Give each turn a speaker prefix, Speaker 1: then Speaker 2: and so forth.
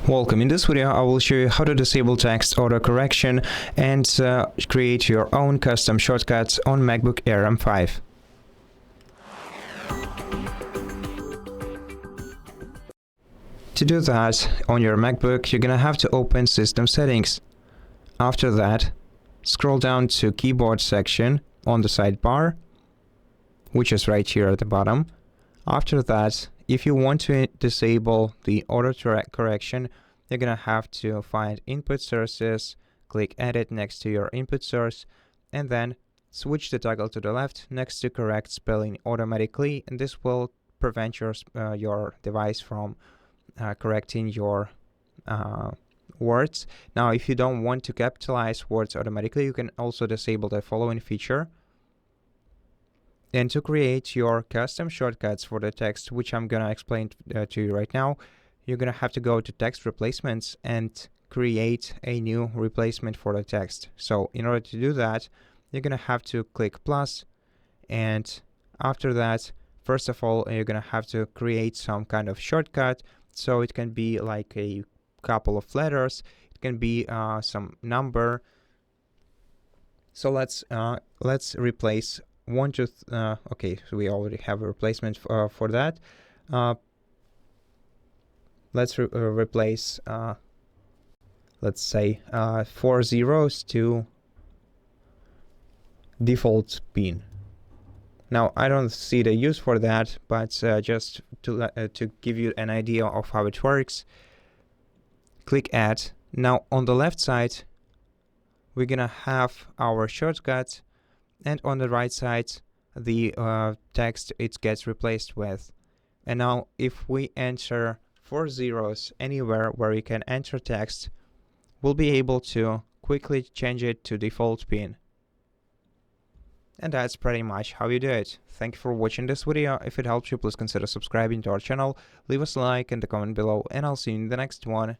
Speaker 1: Welcome. In this video, I will show you how to disable text autocorrection and create your own custom shortcuts on MacBook Air M5. To do that, on your MacBook, you're gonna have to open System Settings. After that, scroll down to Keyboard section on the sidebar, which is right here at the bottom. After that, if you want to disable the autocorrection, you're gonna have to find Input Sources, click Edit next to your input source, and then switch the toggle to the left next to Correct Spelling Automatically, and this will prevent your device from correcting your words. Now, if you don't want to capitalize words automatically, you can also disable the following feature. And to create your custom shortcuts for the text, which I'm gonna explain to you right now, you're gonna have to go to Text Replacements and create a new replacement for the text. So in order to do that, you're gonna have to click plus, and after that, first of all, you're gonna have to create some kind of shortcut. So it can be like a couple of letters, it can be some number. So let's replace okay, so we already have a replacement for that. Let's replace, let's say, 4 zeros to default pin. Now, I don't see the use for that, but just to give you an idea of how it works, click Add. Now, on the left side, we're gonna have our shortcut, and on the right side, the text it gets replaced with. And now, if we enter 4 zeros anywhere where you can enter text, we'll be able to quickly change it to default pin. And that's pretty much how you do it. Thank you for watching this video. If it helped you, please consider subscribing to our channel, leave us a like and a comment below, and I'll see you in the next one.